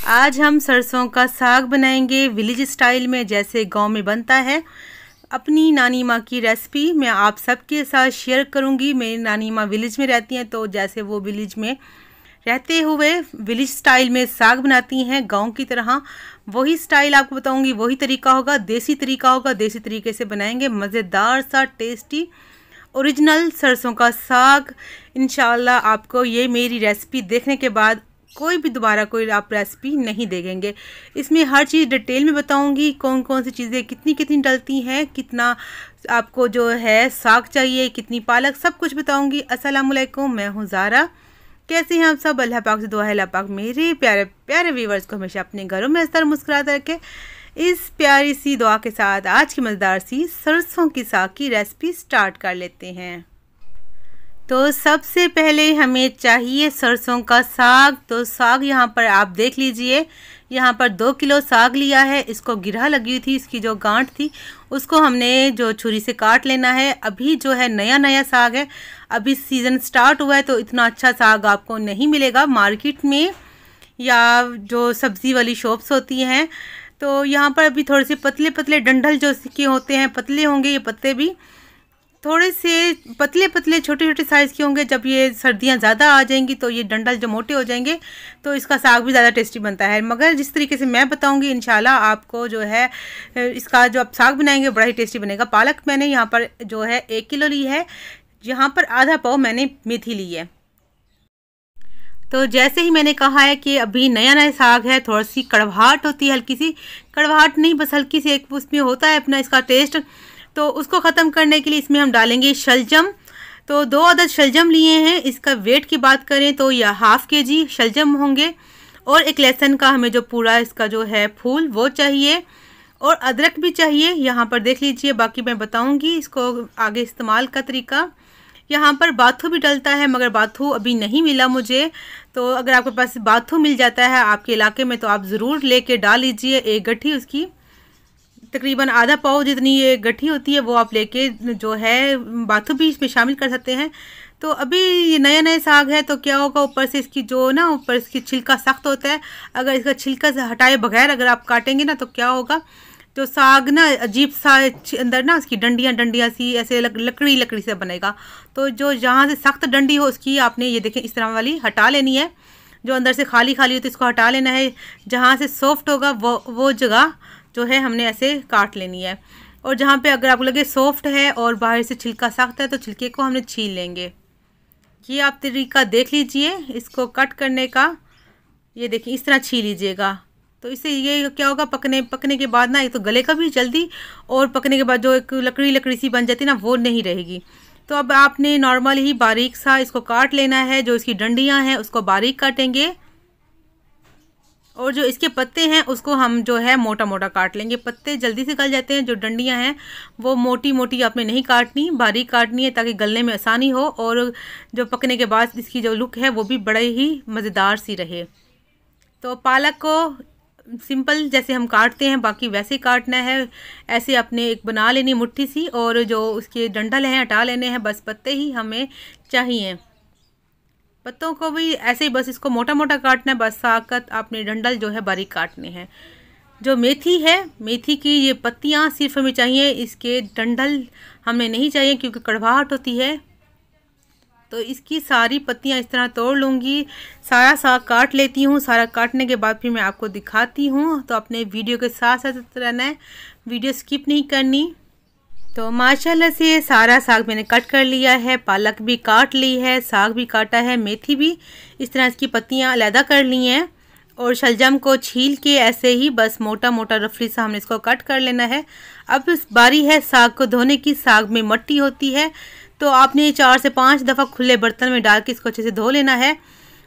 आज हम सरसों का साग बनाएंगे विलेज स्टाइल में, जैसे गांव में बनता है। अपनी नानी माँ की रेसिपी मैं आप सबके साथ शेयर करूंगी। मेरी नानी माँ विलेज में रहती हैं, तो जैसे वो विलेज में रहते हुए विलेज स्टाइल में साग बनाती हैं गांव की तरह, वही स्टाइल आपको बताऊंगी। वही तरीका होगा, देसी तरीका होगा। देसी तरीके से बनाएंगे मज़ेदार सा टेस्टी ओरिजिनल सरसों का साग। इंशाल्लाह आपको ये मेरी रेसिपी देखने के बाद कोई भी दोबारा कोई आप रेसिपी नहीं देखेंगे। इसमें हर चीज़ डिटेल में बताऊंगी, कौन कौन सी चीज़ें कितनी कितनी डलती हैं, कितना आपको जो है साग चाहिए, कितनी पालक, सब कुछ बताऊंगी। अस्सलाम वालेकुम, मैं हूँ ज़ारा। कैसे हैं आप सब? अल्लाह पाक से दुआ है अल्लाह पाक मेरे प्यारे प्यारे व्यूवर्स को हमेशा अपने घरों में अस्तर मुस्कुराते रखे। इस प्यारी सी दुआ के साथ आज की मज़ेदार सी सरसों की साग की रेसिपी स्टार्ट कर लेते हैं। तो सबसे पहले हमें चाहिए सरसों का साग। तो साग यहाँ पर आप देख लीजिए, यहाँ पर 2 किलो साग लिया है। इसको गिरह लगी हुई थी, इसकी जो गांठ थी उसको हमने जो छुरी से काट लेना है। अभी जो है नया नया साग है, अभी सीज़न स्टार्ट हुआ है, तो इतना अच्छा साग आपको नहीं मिलेगा मार्केट में या जो सब्ज़ी वाली शॉप्स होती हैं। तो यहाँ पर अभी थोड़े से पतले पतले डंठल जो इसके होते हैं, पतले होंगे। ये पत्ते भी थोड़े से पतले पतले छोटे छोटे साइज़ के होंगे। जब ये सर्दियाँ ज़्यादा आ जाएंगी तो ये डंठल जो मोटे हो जाएंगे, तो इसका साग भी ज़्यादा टेस्टी बनता है। मगर जिस तरीके से मैं बताऊंगी इंशाल्लाह आपको जो है इसका जो आप साग बनाएंगे बड़ा ही टेस्टी बनेगा। पालक मैंने यहाँ पर जो है 1 किलो ली है। यहाँ पर आधा पाव मैंने मेथी ली है। तो जैसे ही मैंने कहा है कि अभी नया नया साग है, थोड़ी सी कड़वाहट होती है, हल्की सी कड़वाहट नहीं, बस हल्की सी एक उसमें होता है अपना इसका टेस्ट। तो उसको ख़त्म करने के लिए इसमें हम डालेंगे शलजम। तो 2 अदद शलजम लिए हैं। इसका वेट की बात करें तो यह हाफ़ kg शलजम होंगे। और एक लहसुन का हमें जो पूरा इसका जो है फूल वो चाहिए, और अदरक भी चाहिए। यहाँ पर देख लीजिए, बाकी मैं बताऊँगी इसको आगे इस्तेमाल का तरीका। यहाँ पर बाथू भी डलता है, मगर बाथू अभी नहीं मिला मुझे। तो अगर आपके पास बाथू मिल जाता है आपके इलाके में तो आप ज़रूर लेके डाल लीजिए। एक गट्ठी उसकी तकरीबन आधा पाव जितनी ये गट्ठी होती है वो आप लेके जो है बाथू भी इसमें शामिल कर सकते हैं। तो अभी ये नया नया साग है, तो क्या होगा, ऊपर से इसकी जो ना ऊपर इसकी छिलका सख्त होता है। अगर इसका छिलका से हटाए बगैर अगर आप काटेंगे ना, तो क्या होगा, जो साग ना अजीब सा अंदर ना उसकी डंडियाँ डंडियाँ सी ऐसे लकड़ी लकड़ी से बनेगा। तो जो जहाँ से सख्त डंडी हो उसकी आपने ये देखें इस तरह वाली हटा लेनी है। जो अंदर से खाली खाली होती है इसको हटा लेना है। जहाँ से सॉफ्ट होगा वो जगह जो है हमने ऐसे काट लेनी है। और जहाँ पे अगर आपको लगे सॉफ्ट है और बाहर से छिलका सख्त है तो छिलके को हमने छील लेंगे। ये आप तरीका देख लीजिए इसको कट करने का। ये देखिए इस तरह छील लीजिएगा। तो इससे ये क्या होगा, पकने के बाद ना, ये तो गले का भी जल्दी, और पकने के बाद जो एक लकड़ी लकड़ी सी बन जाती है ना, वो नहीं रहेगी। तो अब आपने नॉर्मल ही बारीक सा इसको काट लेना है। जो इसकी डंडियाँ हैं उसको बारीक काटेंगे, और जो इसके पत्ते हैं उसको हम जो है मोटा मोटा काट लेंगे। पत्ते जल्दी से गल जाते हैं, जो डंडियां हैं वो मोटी मोटी आपने नहीं काटनी, बारीक काटनी है, ताकि गलने में आसानी हो। और जो पकने के बाद इसकी जो लुक है वो भी बड़े ही मज़ेदार सी रहे। तो पालक को सिंपल जैसे हम काटते हैं बाकी वैसे ही काटना है। ऐसे अपने एक बना लेनी मुट्ठी सी, और जो उसके डंठल हैं हटा लेने हैं। बस पत्ते ही हमें चाहिए। पत्तों को भी ऐसे ही बस इसको मोटा मोटा काटना है। बस साग का आपने डंडल जो है बारीक काटने हैं। जो मेथी है, मेथी की ये पत्तियां सिर्फ हमें चाहिए, इसके डंडल हमें नहीं चाहिए क्योंकि कड़वाहट होती है। तो इसकी सारी पत्तियां इस तरह तोड़ लूँगी। सारा साग काट लेती हूँ। सारा काटने के बाद फिर मैं आपको दिखाती हूँ। तो अपने वीडियो के साथ साथ रहना है, वीडियो स्किप नहीं करनी। तो माशाल्लाह से सारा साग मैंने कट कर लिया है। पालक भी काट ली है, साग भी काटा है, मेथी भी इस तरह इसकी पत्तियां अलहदा कर ली हैं। और शलजम को छील के ऐसे ही बस मोटा मोटा रफली सा हमने इसको कट कर लेना है। अब इस बारी है साग को धोने की। साग में मट्टी होती है, तो आपने 4 से 5 दफ़ा खुले बर्तन में डाल के इसको अच्छे से धो लेना है।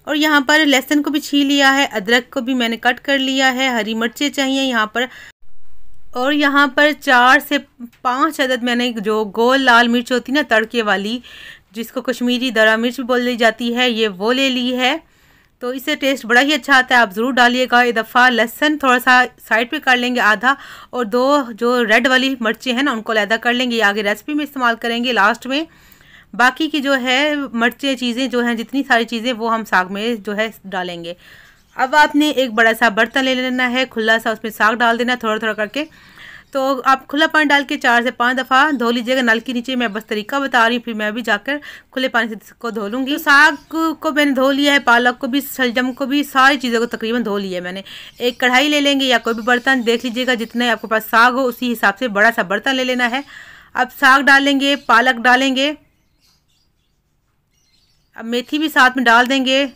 और यहाँ पर लहसुन को भी छील लिया है, अदरक को भी मैंने कट कर लिया है, हरी मिर्चें चाहिए यहाँ पर। और यहाँ पर 4 से 5 अदद मैंने जो गोल लाल मिर्च होती है ना तड़के वाली, जिसको कश्मीरी दरा मिर्च भी बोली जाती है, ये वो ले ली है। तो इससे टेस्ट बड़ा ही अच्छा आता है, आप ज़रूर डालिएगा। एक दफ़ा लहसुन थोड़ा सा साइड पे कर लेंगे आधा, और 2 जो रेड वाली मिर्चें हैं ना उनको अलहदा कर लेंगे। ये आगे रेसिपी में इस्तेमाल करेंगे लास्ट में। बाकी की जो है मिर्चें चीज़ें जो हैं जितनी सारी चीज़ें वो हम साग में जो है डालेंगे। अब आपने एक बड़ा सा बर्तन ले लेना है, खुला सा, उसमें साग डाल देना थोड़ा थोड़ा करके। तो आप खुला पानी डाल के 4 से 5 दफ़ा धो लीजिएगा नल के नीचे। मैं बस तरीका बता रही हूँ, फिर मैं भी जाकर खुले पानी से इसको धो लूँगी। तो साग को मैंने धो लिया है, पालक को भी, शलजम को भी, सारी चीज़ों को तकरीबन धो लिया है मैंने। एक कढ़ाई ले लेंगे या कोई भी बर्तन देख लीजिएगा, जितने आपके पास साग हो उसी हिसाब से बड़ा सा बर्तन ले लेना है। अब साग डालेंगे, पालक डालेंगे, अब मेथी भी साथ में डाल देंगे,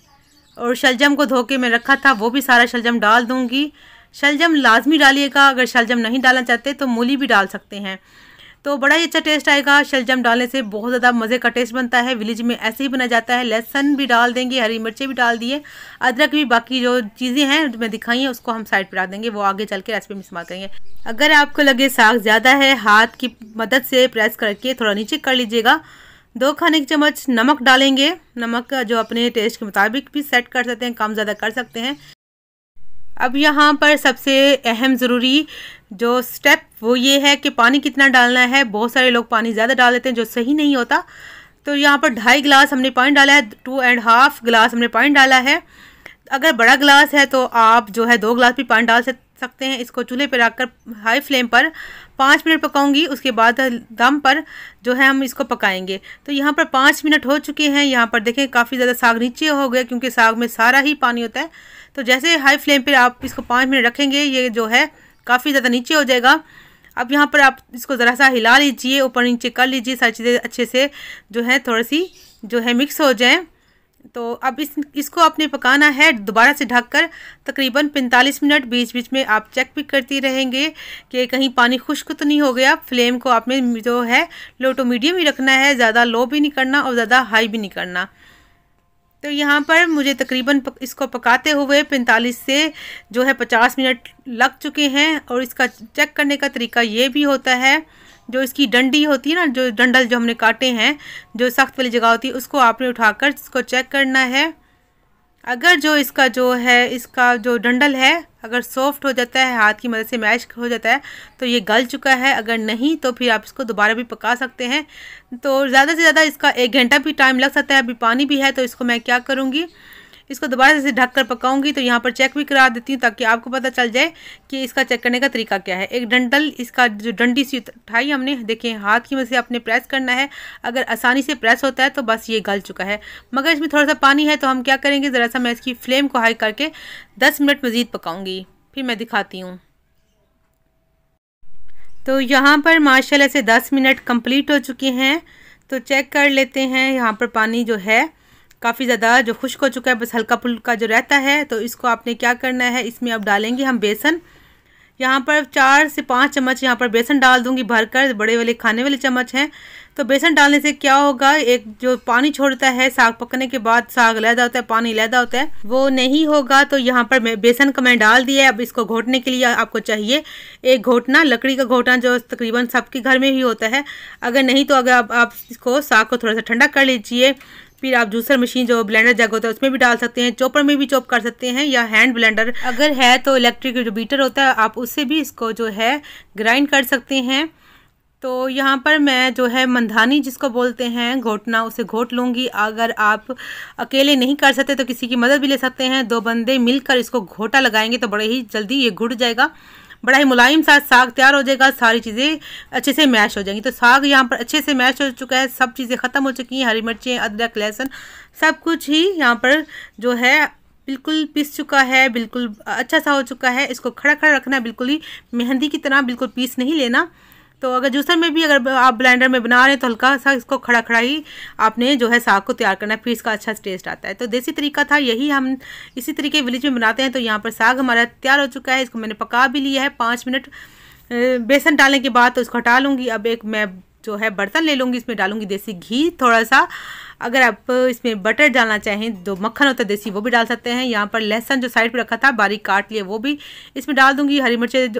और शलजम को धो के मैं रखा था वो भी सारा शलजम डाल दूँगी। शलजम लाजमी डालिएगा, अगर शलजम नहीं डालना चाहते तो मूली भी डाल सकते हैं, तो बड़ा ही अच्छा टेस्ट आएगा। शलजम डालने से बहुत ज़्यादा मज़े का टेस्ट बनता है, विलेज में ऐसे ही बना जाता है। लहसुन भी डाल देंगे, हरी मिर्चें भी डाल दिए, अदरक भी, बाकी जो चीज़ें हैं मैं दिखाई हैं उसको हम साइड पर रख देंगे, वो आगे चल के रेसिपी में इस्तेमाल करेंगे। अगर आपको लगे साग ज़्यादा है, हाथ की मदद से प्रेस करके थोड़ा नीचे कर लीजिएगा। 2 खाने के चम्मच नमक डालेंगे, नमक जो अपने टेस्ट के मुताबिक भी सेट कर सकते हैं, कम ज़्यादा कर सकते हैं। अब यहाँ पर सबसे अहम ज़रूरी जो स्टेप वो ये है कि पानी कितना डालना है। बहुत सारे लोग पानी ज़्यादा डाल देते हैं जो सही नहीं होता। तो यहाँ पर 2.5 गिलास हमने पानी डाला है, 2.5 गिलास हमने पानी डाला है। अगर बड़ा गिलास है तो आप जो है 2 गिलास भी पानी डाल सकते हैं। इसको चूल्हे पर रखकर हाई फ्लेम पर 5 मिनट पकाऊंगी, उसके बाद दम पर जो है हम इसको पकाएंगे। तो यहाँ पर 5 मिनट हो चुके हैं। यहाँ पर देखें काफ़ी ज़्यादा साग नीचे हो गया, क्योंकि साग में सारा ही पानी होता है। तो जैसे हाई फ्लेम पर आप इसको 5 मिनट रखेंगे, ये जो है काफ़ी ज़्यादा नीचे हो जाएगा। अब यहाँ पर आप इसको ज़रा सा हिला लीजिए, ऊपर नीचे कर लीजिए, सारी चीज़ें अच्छे से जो है थोड़ी सी जो है मिक्स हो जाएं। तो अब इसको आपने पकाना है दोबारा से ढककर तकरीबन 45 मिनट। बीच बीच में आप चेक भी करती रहेंगे कि कहीं पानी खुश्क तो नहीं हो गया। फ्लेम को आपने जो है लो टू मीडियम ही रखना है, ज़्यादा लो भी नहीं करना और ज़्यादा हाई भी नहीं करना। तो यहाँ पर मुझे तकरीबन इसको पकाते हुए 45 से जो है 50 मिनट लग चुके हैं। और इसका चेक करने का तरीका ये भी होता है, जो इसकी डंडी होती है ना, जो डंडल जो हमने काटे हैं, जो सख्त वाली जगह होती है, उसको आपने उठाकर इसको चेक करना है। अगर जो इसका जो डंडल है अगर सॉफ्ट हो जाता है, हाथ की मदद से मैश हो जाता है, तो ये गल चुका है। अगर नहीं तो फिर आप इसको दोबारा भी पका सकते हैं। तो ज़्यादा से ज़्यादा इसका 1 घंटा भी टाइम लग सकता है। अभी पानी भी है तो इसको मैं क्या करूँगी, इसको दोबारा से ढककर पकाऊंगी। तो यहाँ पर चेक भी करा देती हूँ ताकि आपको पता चल जाए कि इसका चेक करने का तरीका क्या है। एक डंडल, इसका जो डंडी सी उठाई हमने, देखें हाथ की मदद से आपने प्रेस करना है। अगर आसानी से प्रेस होता है तो बस ये गल चुका है। मगर इसमें थोड़ा सा पानी है, तो हम क्या करेंगे, ज़रा सा मैं इसकी फ्लेम को हाई करके 10 मिनट मज़ीद पकाऊँगी, फिर मैं दिखाती हूँ। तो यहाँ पर माशाल्लाह से 10 मिनट कंप्लीट हो चुके हैं। तो चेक कर लेते हैं। यहाँ पर पानी जो है काफ़ी ज़्यादा जो खुश्क हो चुका है, बस हल्का फुल्का जो रहता है। तो इसको आपने क्या करना है, इसमें अब डालेंगे हम बेसन। यहाँ पर 4 से 5 चम्मच यहाँ पर बेसन डाल दूँगी भरकर, बड़े वाले खाने वाले चम्मच हैं। तो बेसन डालने से क्या होगा, एक जो पानी छोड़ता है साग पकने के बाद, साग लहदा होता है, पानी लहदा होता है, वो नहीं होगा। तो यहाँ पर मैं बेसन का मैंने डाल दिया है। अब इसको घोटने के लिए आपको चाहिए एक घोटना, लकड़ी का घोटना, जो तकरीबन सबके घर में ही होता है। अगर नहीं तो अगर आप इसको साग को थोड़ा सा ठंडा कर लीजिए, फिर आप जूसर मशीन जो ब्लेंडर जग होता है उसमें भी डाल सकते हैं, चॉपर में भी चॉप कर सकते हैं, या हैंड ब्लेंडर अगर है तो इलेक्ट्रिक जो बीटर होता है आप उससे भी इसको जो है ग्राइंड कर सकते हैं। तो यहाँ पर मैं जो है मंधानी जिसको बोलते हैं घोटना, उसे घोट लूँगी। अगर आप अकेले नहीं कर सकते तो किसी की मदद भी ले सकते हैं। 2 बंदे मिलकर इसको घोटा लगाएंगे तो बड़े ही जल्दी ये घुट जाएगा, बड़ा ही मुलायम सा साग तैयार हो जाएगा, सारी चीज़ें अच्छे से मैश हो जाएंगी। तो साग यहाँ पर अच्छे से मैश हो चुका है, सब चीज़ें ख़त्म हो चुकी हैं, हरी मिर्चें, अदरक, लहसुन सब कुछ ही यहाँ पर जो है बिल्कुल पिस चुका है, बिल्कुल अच्छा सा हो चुका है। इसको खड़ा खड़ा रखना है, बिल्कुल ही मेहंदी की तरह बिल्कुल पीस नहीं लेना। तो अगर जूसर में भी अगर आप ब्लेंडर में बना रहे हैं तो हल्का सा इसको खड़ा खड़ा ही आपने जो है साग को तैयार करना है, फिर इसका अच्छा टेस्ट आता है। तो देसी तरीका था यही, हम इसी तरीके विलेज में बनाते हैं। तो यहाँ पर साग हमारा तैयार हो चुका है, इसको मैंने पका भी लिया है 5 मिनट बेसन डालने के बाद। तो इसको हटा लूँगी। अब एक मैं जो है बर्तन ले लूँगी, इसमें डालूँगी देसी घी थोड़ा सा। अगर आप इसमें बटर डालना चाहें, जो मक्खन होता है देसी, वो भी डाल सकते हैं। यहाँ पर लहसुन जो साइड पर रखा था बारीक काट लिया वो भी इसमें डाल दूँगी। हरी मिर्चें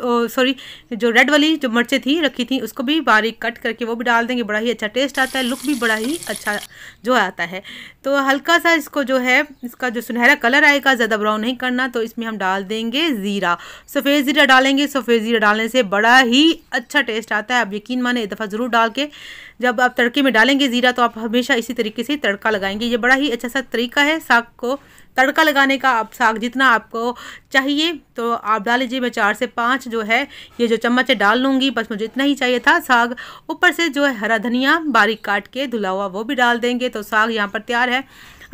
जो रेड वाली जो मिर्चें थी रखी थी उसको भी बारीक कट करके वो भी डाल देंगे, बड़ा ही अच्छा टेस्ट आता है, लुक भी बड़ा ही अच्छा जो आता है। तो हल्का सा इसको जो है इसका जो सुनहरा कलर आएगा, ज़्यादा ब्राउन नहीं करना। तो इसमें हम डाल देंगे ज़ीरा, सफ़ेद ज़ीरा डालेंगे। सफ़ेद ज़ीरा डालने से बड़ा ही अच्छा टेस्ट आता है। आप यकीन माने एक दफ़ा ज़रूर डाल के, जब आप तड़के में डालेंगे ज़ीरा तो आप हमेशा इसी तरीके से ही तड़का लगाएंगे। ये बड़ा ही अच्छा सा तरीका है साग को तड़का लगाने का। आप साग जितना आपको चाहिए तो आप डाल लीजिए। मैं 4 से 5 जो है ये जो चम्मच डाल लूँगी, बस मुझे इतना ही चाहिए था। साग ऊपर से जो है हरा धनिया बारीक काट के धुला हुआ वो भी डाल देंगे। तो साग यहाँ पर तैयार है।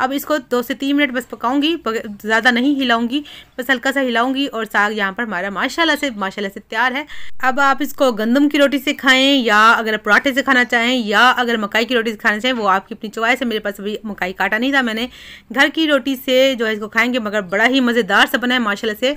अब इसको 2 से 3 मिनट बस पकाऊंगी, ज़्यादा नहीं हिलाऊंगी, बस हल्का सा हिलाऊंगी और साग यहाँ पर हमारा माशाल्लाह से तैयार है। अब आप इसको गंदम की रोटी से खाएं या अगर पराठे से खाना चाहें या अगर मकाई की रोटी से खाना चाहें, वो आपकी अपनी चॉइस है। मेरे पास अभी मकाई काटा नहीं था, मैंने घर की रोटी से जो है इसको खाएंगे, मगर बड़ा ही मज़ेदार सा बना है माशाल्लाह से।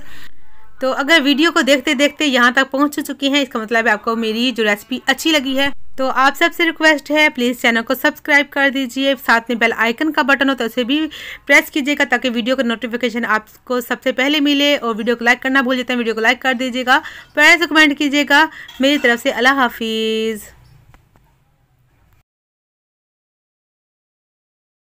तो अगर वीडियो को देखते देखते यहाँ तक पहुँच चुकी हैं, इसका मतलब है आपको मेरी जो रेसिपी अच्छी लगी है। तो आप सबसे रिक्वेस्ट है प्लीज़ चैनल को सब्सक्राइब कर दीजिए, साथ में बेल आइकन का बटन हो तो उसे भी प्रेस कीजिएगा ताकि वीडियो का नोटिफिकेशन आपको सबसे पहले मिले। और वीडियो को लाइक करना भूल जाते हैं, वीडियो को लाइक कर दीजिएगा, प्यारे से कमेंट कीजिएगा। मेरी तरफ से अल्लाह हाफिज़।